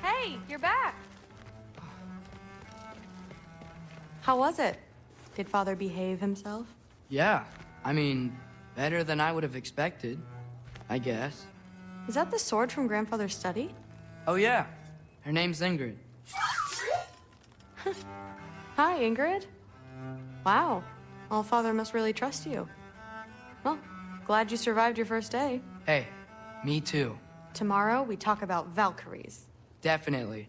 Hey, you're back! How was it? Did Father behave himself? Yeah, I mean, better than I would have expected, I guess. Is that the sword from Grandfather's study? Oh yeah, her name's Ingrid. Hi, Ingrid. Wow, All-Father must really trust you. Well, glad you survived your first day. Hey, me too. Tomorrow, we talk about Valkyries. Definitely.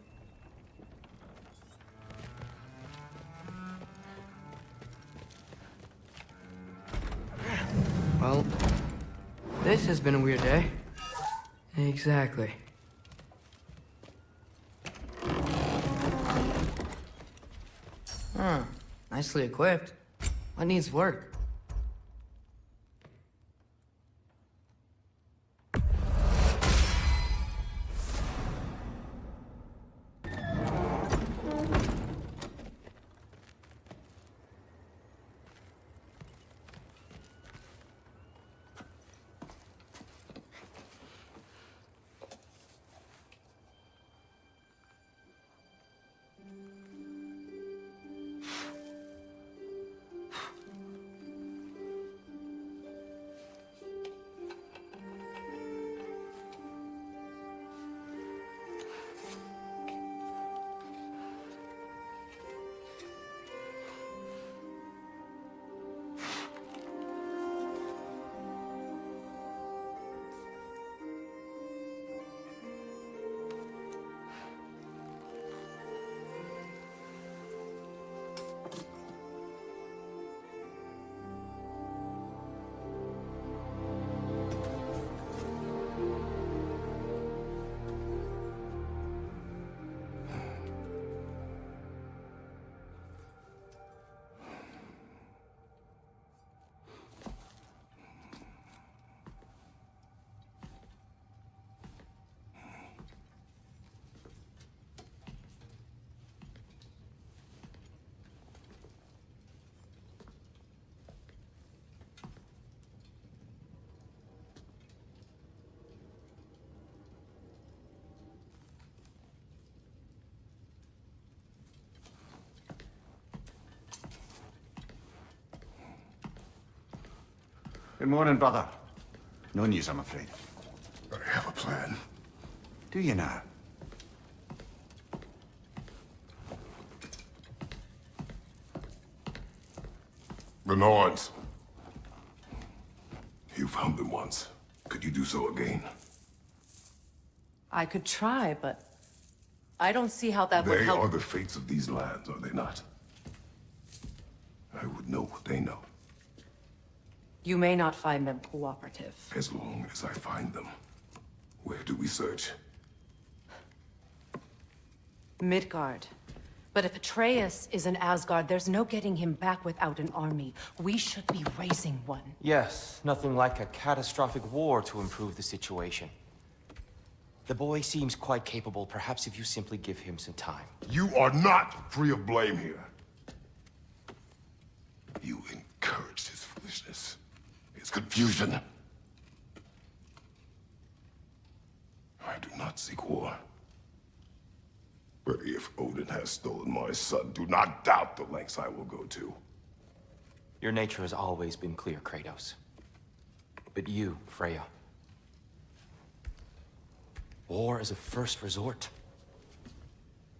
Well, this has been a weird day. Exactly. Huh, nicely equipped. What needs work? Good morning, brother. No news, I'm afraid. I have a plan. Do you now? The Norns. You found them once. Could you do so again? I could try, but I don't see how that would They help. are the fates of these lands, are they not? I would know what they know, You may not find them cooperative. as long as I find them. Where do we search? Midgard. But if Atreus is in Asgard, there's no getting him back without an army. We should be raising one. Yes, nothing like a catastrophic war to improve the situation. The boy seems quite capable. Perhaps if you simply give him some time. You are not free of blame here. You encouraged his foolishness, his confusion. I do not seek war. But if Odin has stolen my son, do not doubt the lengths I will go to. Your nature has always been clear, Kratos. But you, Freya. War is a first resort.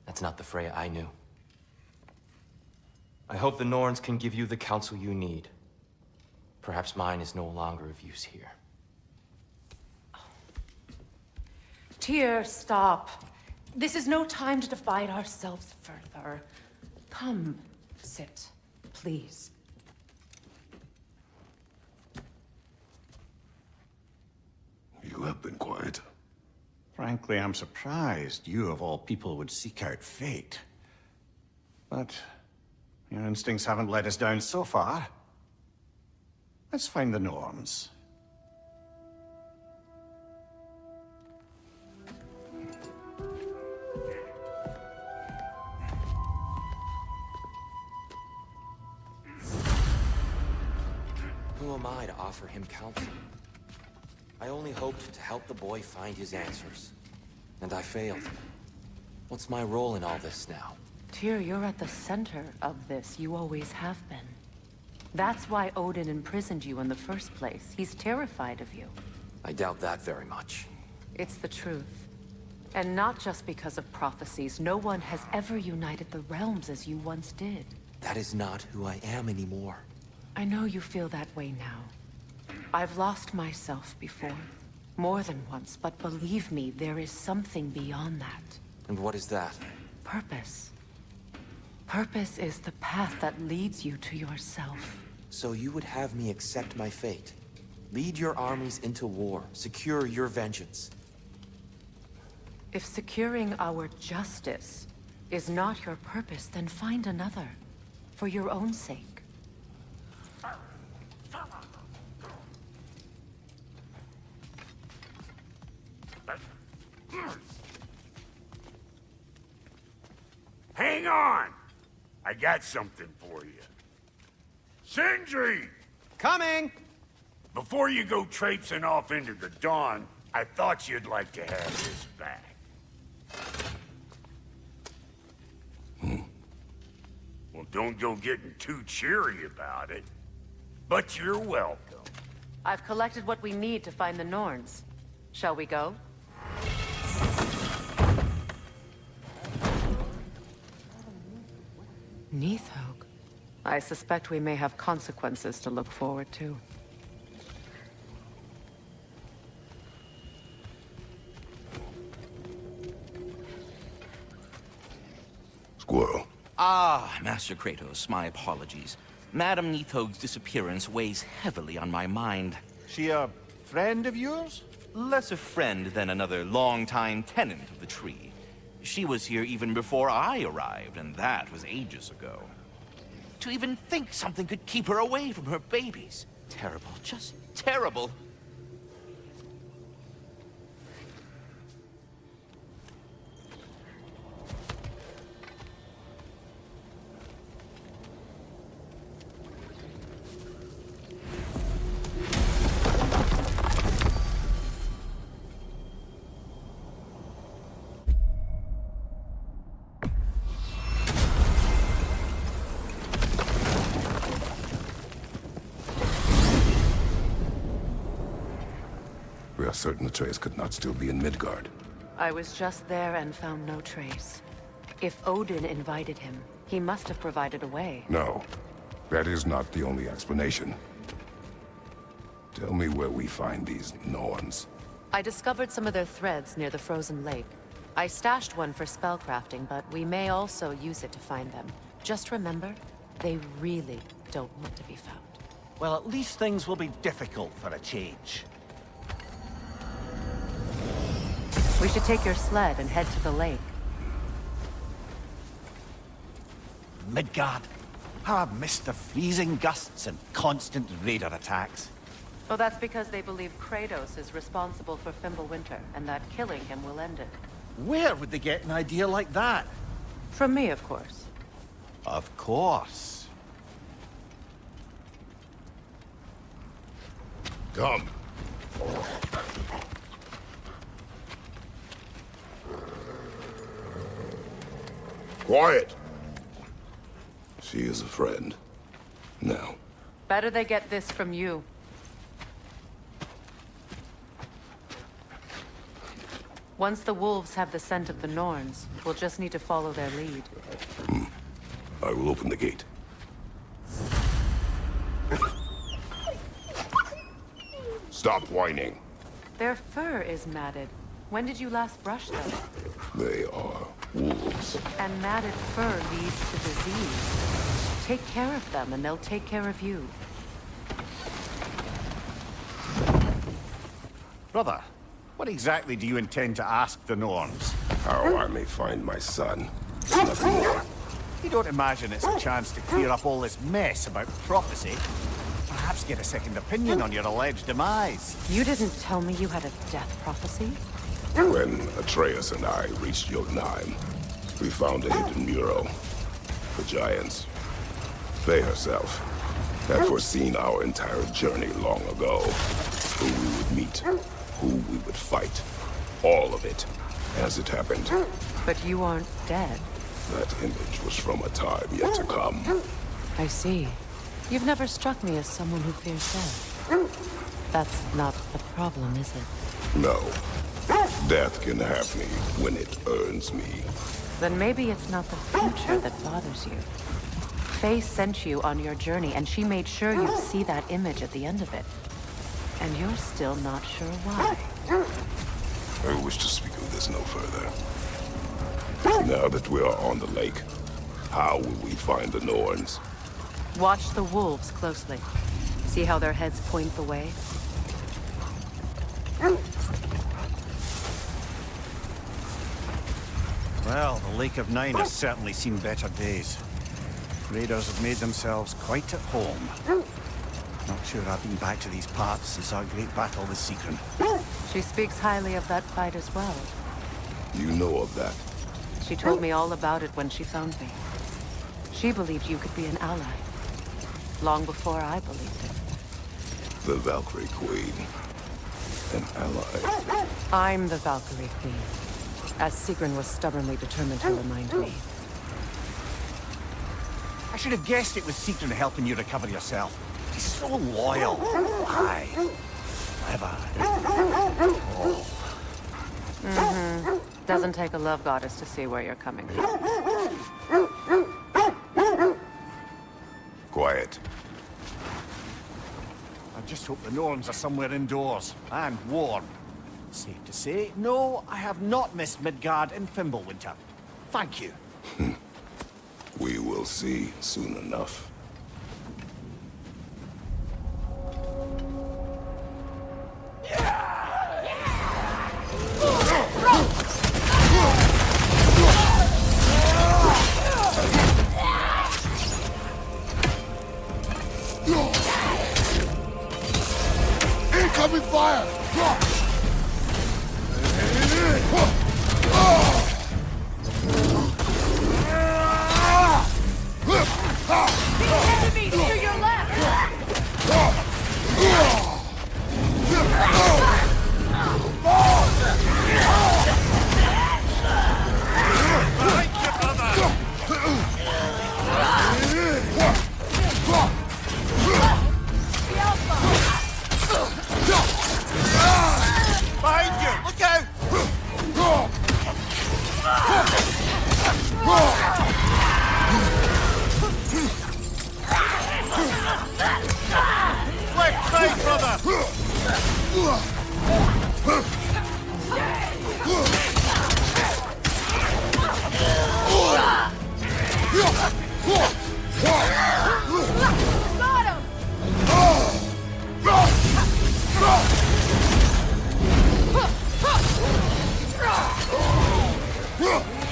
That's not the Freya I knew. I hope the Norns can give you the counsel you need. Perhaps mine is no longer of use here. Tyr, stop. This is no time to divide ourselves further. Come, sit, please. You have been quiet. Frankly, I'm surprised you, of all people, would seek out fate. But your instincts haven't let us down so far. Let's find the Norns. Who am I to offer him counsel? I only hoped to help the boy find his answers. And I failed. What's my role in all this now? Tyr, you're at the center of this. You always have been. That's why Odin imprisoned you in the first place. He's terrified of you. I doubt that very much. It's the truth. And not just because of prophecies. No one has ever united the realms as you once did. That is not who I am anymore. I know you feel that way now. I've lost myself before. More than once, but believe me, there is something beyond that. And what is that? Purpose. Purpose is the path that leads you to yourself. So you would have me accept my fate? Lead your armies into war, secure your vengeance. If securing our justice is not your purpose, then find another. For your own sake. Hang on! I got something for you. Sindri! Coming! Before you go traipsing off into the dawn, I thought you'd like to have this back. Well, don't go getting too cheery about it. But you're welcome. I've collected what we need to find the Norns. Shall we go? Neathog. I suspect we may have consequences to look forward to. Squirrel. Ah, Master Kratos, my apologies. Madame Neathog's disappearance weighs heavily on my mind. She a friend of yours? Less a friend than another longtime tenant of the tree. She was here even before I arrived, and that was ages ago. To even think something could keep her away from her babies. Terrible, just terrible. We are certain Atreus could not still be in Midgard. I was just there and found no trace. If Odin invited him, he must have provided a way. No, that is not the only explanation. Tell me where we find these Norns. I discovered some of their threads near the frozen lake. I stashed one for spellcrafting, but we may also use it to find them. Just remember, they really don't want to be found. Well, at least things will be difficult for a change. We should take your sled and head to the lake. Midgard. How I've missed the freezing gusts and constant raider attacks. Well, that's because they believe Kratos is responsible for Fimbulwinter, and that killing him will end it. Where would they get an idea like that? From me, of course. Of course. Come. Quiet! She is a friend. Now. Better they get this from you. Once the wolves have the scent of the Norns, we'll just need to follow their lead. I will open the gate. Stop whining. Their fur is matted. When did you last brush them? They are wolves. And matted fur leads to disease. Take care of them, and they'll take care of you. Brother, what exactly do you intend to ask the Norns? How I may find my son. Nothing more. You don't imagine it's a chance to clear up all this mess about prophecy? Perhaps get a second opinion on your alleged demise. You didn't tell me you had a death prophecy? When Atreus and I reached Jotunheim, we found a hidden mural. The Giants. Faye herself. had foreseen our entire journey long ago. Who we would meet, who we would fight. All of it, as it happened. But you aren't dead. That image was from a time yet to come. I see. You've never struck me as someone who fears death. That's not the problem, is it? No. Death can have me when it earns me. Then maybe it's not the future that bothers you. Faye sent you on your journey, and she made sure you'd see that image at the end of it. And you're still not sure why. I wish to speak of this no further. Now that we are on the lake, how will we find the Norns? Watch the wolves closely. See how their heads point the way? Well, the Lake of Nine has certainly seen better days. Raiders have made themselves quite at home. Not sure I've been back to these parts since our great battle with Seekron. She speaks highly of that fight as well. You know of that? She told me all about it when she found me. She believed you could be an ally. Long before I believed it. The Valkyrie Queen. An ally. I'm the Valkyrie Queen. As Seekron was stubbornly determined to remind me. I should have guessed it was Seekron helping you recover yourself. He's so loyal. Aye. Clever. Oh. Doesn't take a love goddess to see where you're coming from. Quiet. I just hope the Norns are somewhere indoors and warm. Safe to say, no, I have not missed Midgard in Fimbulwinter. Thank you. We will see soon enough. Incoming fire! Enemies to your left! Behind you! Look out! Left side, brother! Got him!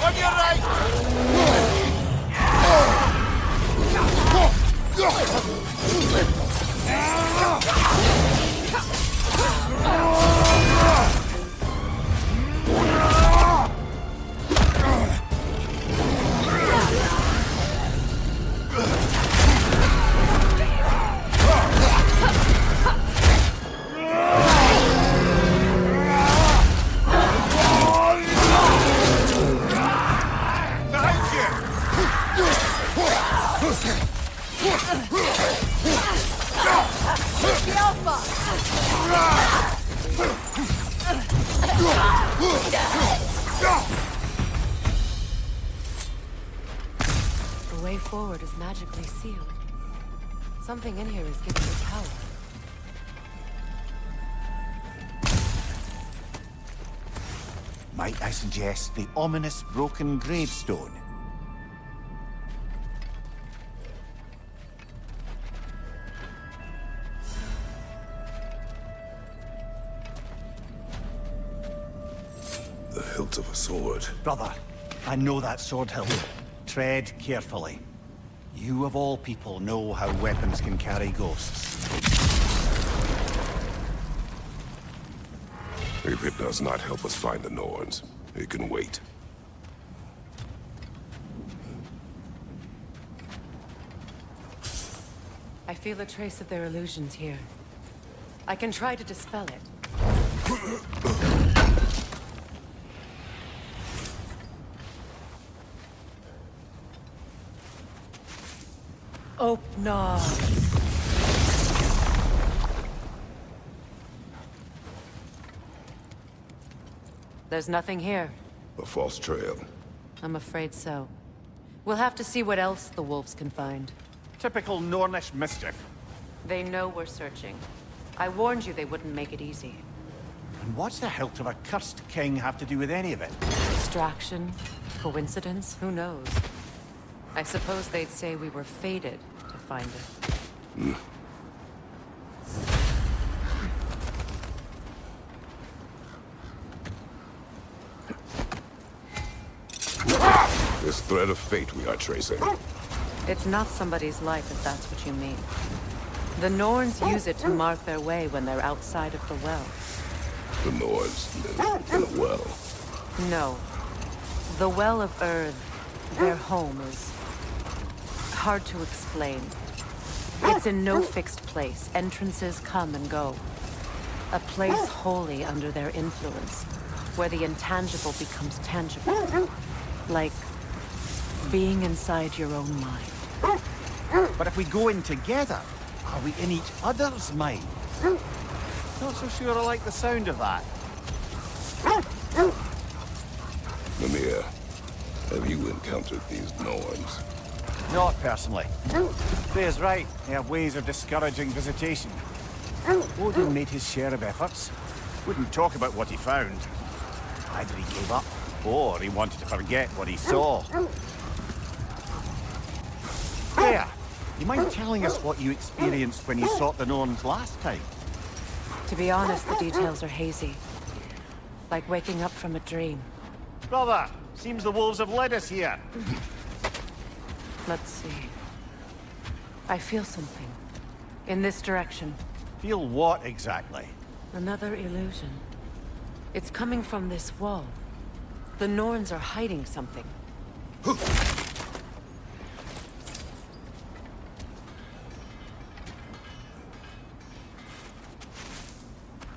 On your right! The Alpha! The way forward is magically sealed. Something in here is giving me power. Might I suggest the ominous broken gravestone? The hilt of a sword. Brother, I know that sword hilt. Tread carefully. You of all people know how weapons can carry ghosts. If it does not help us find the Norns, it can wait. I feel a trace of their illusions here. I can try to dispel it. Open up. There's nothing here. A false trail. I'm afraid so. We'll have to see what else the wolves can find. Typical Nornish mischief. They know we're searching. I warned you they wouldn't make it easy. And what's the hilt of a cursed king have to do with any of it? Distraction? Coincidence? Who knows? I suppose they'd say we were fated to find it. This thread of fate we are tracing. It's not somebody's life, if that's what you mean. The Norns use it to mark their way when they're outside of the well. The Nords live in a well. No. The Well of Earth, their home, is hard to explain. It's in no fixed place. Entrances come and go. A place wholly under their influence, where the intangible becomes tangible. Like being inside your own mind. But if we go in together, are we in each other's mind? Not so sure I like the sound of that. Mimir, have you encountered these Norns? Not personally. Freya's right. They have ways of discouraging visitation. Odin made his share of efforts. Wouldn't talk about what he found. Either he gave up, or he wanted to forget what he saw. Freya, you mind telling us what you experienced when you sought the Norns last time? To be honest, the details are hazy. Like waking up from a dream. Brother, seems the wolves have led us here. Let's see. I feel something. In this direction. Feel what exactly? Another illusion. It's coming from this wall. The Norns are hiding something.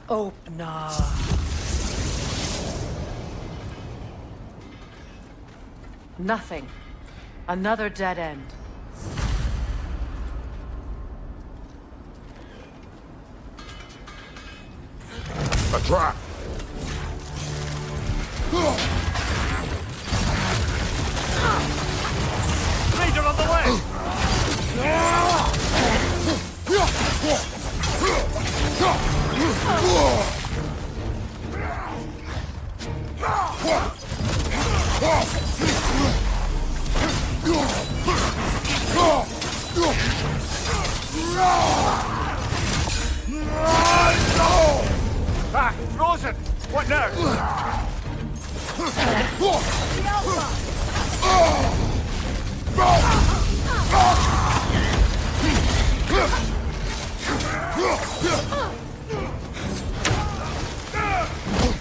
Open up. Nothing. Another dead end. A trap! Raider on the way! Ah, frozen! What now?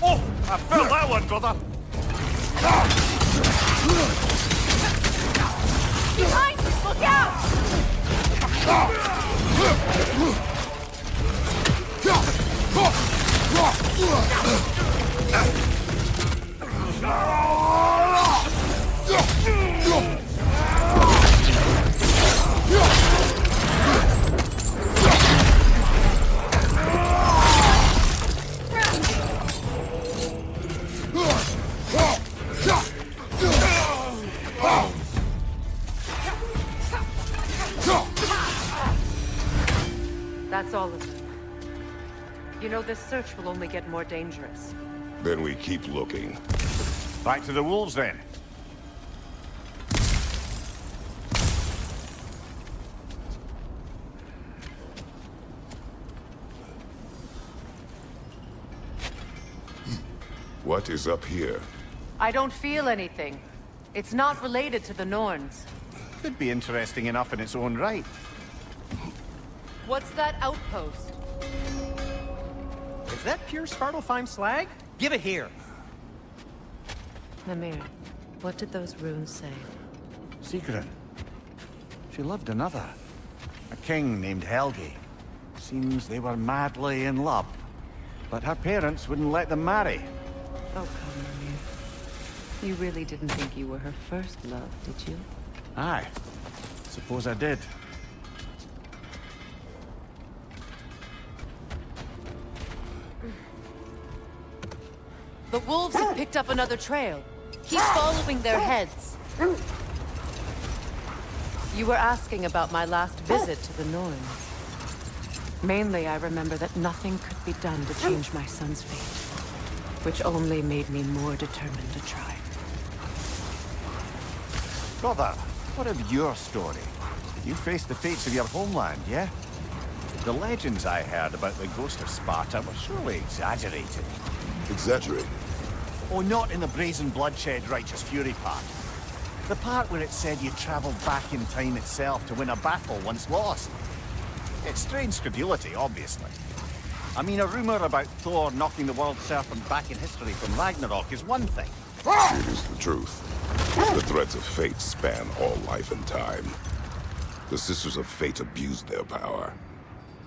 Oh, I felt that one, brother. Behind you! Look That's all of them. You know, this search will only get more dangerous. Then we keep looking. Back to the wolves, then. What is up here? I don't feel anything. It's not related to the Norns. Could be interesting enough in its own right. What's that outpost? Is that pure Svartalfheim slag? Give it here. Mimir, what did those runes say? Secret. She loved another. A king named Helgi. Seems they were madly in love. But her parents wouldn't let them marry. Oh, come on. You really didn't think you were her first love, did you? Aye. Suppose I did. The wolves have picked up another trail. Keep following their heads. You were asking about my last visit to the Norns. Mainly, I remember that nothing could be done to change my son's fate, which only made me more determined to try. Brother, what of your story? You faced the fates of your homeland, yeah? The legends I heard about the ghost of Sparta were surely exaggerated. Exaggerated? Oh, not in the brazen bloodshed righteous fury part. The part where it said you traveled back in time itself to win a battle once lost. It's strange credulity, obviously. I mean, a rumor about Thor knocking the world serpent back in history from Ragnarok is one thing. It is the truth. The threads of fate span all life and time. The Sisters of Fate abused their power.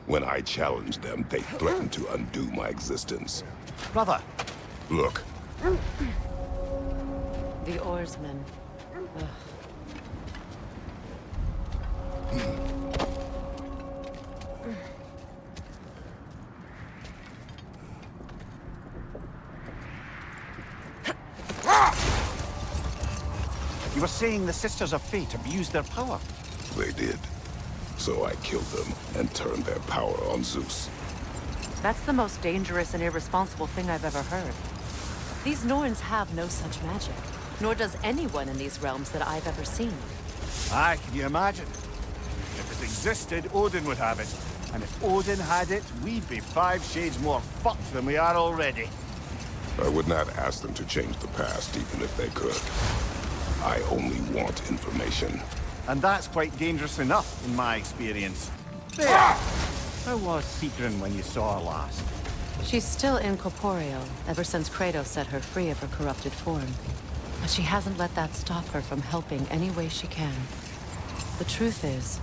When I challenged them, they threatened to undo my existence. Brother! Look. The oarsmen. Ugh. You were saying the Sisters of Fate abused their power? They did. So I killed them and turned their power on Zeus. That's the most dangerous and irresponsible thing I've ever heard. These Norns have no such magic, nor does anyone in these realms that I've ever seen. Aye, can you imagine? If it existed, Odin would have it. And if Odin had it, we'd be 5 shades more fucked than we are already. I would not ask them to change the past, even if they could. I only want information. And that's quite dangerous enough, in my experience. There! How was Sigrun when you saw her last? She's still incorporeal, ever since Kratos set her free of her corrupted form. But she hasn't let that stop her from helping any way she can. The truth is,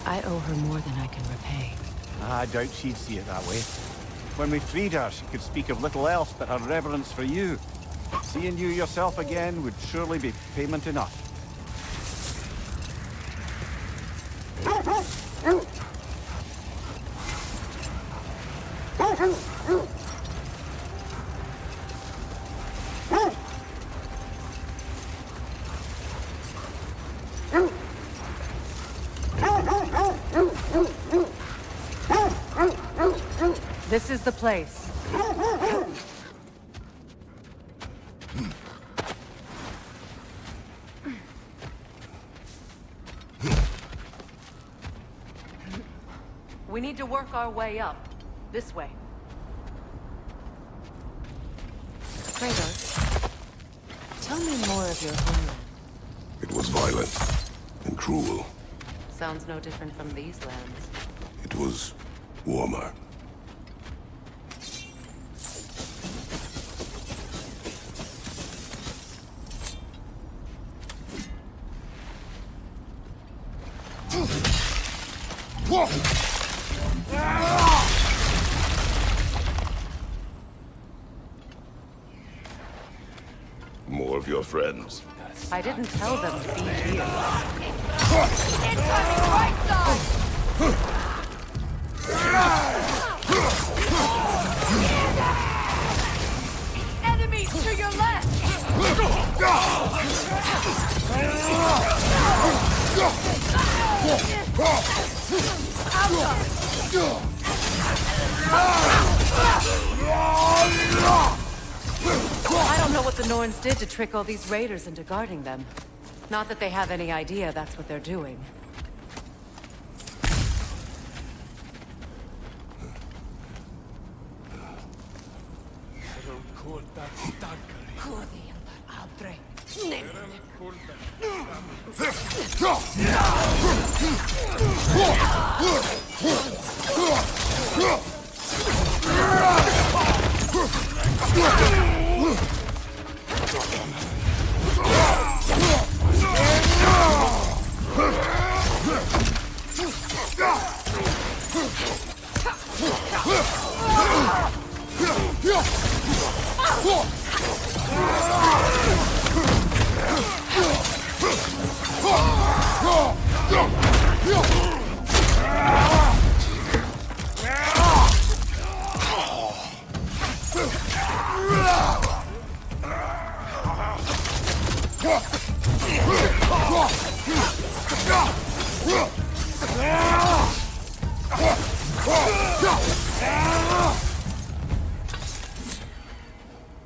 I owe her more than I can repay. I doubt she'd see it that way. When we freed her, she could speak of little else but her reverence for you. Seeing you yourself again would surely be payment enough. This is the place. We need to work our way up. This way. Kratos, tell me more of your homeland. It was violent and cruel. Sounds no different from these lands. It was warmer. More of your friends. I didn't tell them to be here. Incoming right side! Enemies to your left! I don't know what the Norns did to trick all these raiders into guarding them. Not that they have any idea that's what they're doing.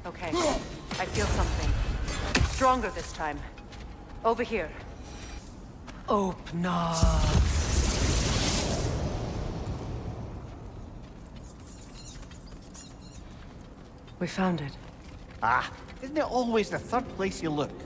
Okay, I feel something. Stronger this time. Over here. Open up. We found it. Ah, isn't it always the third place you look?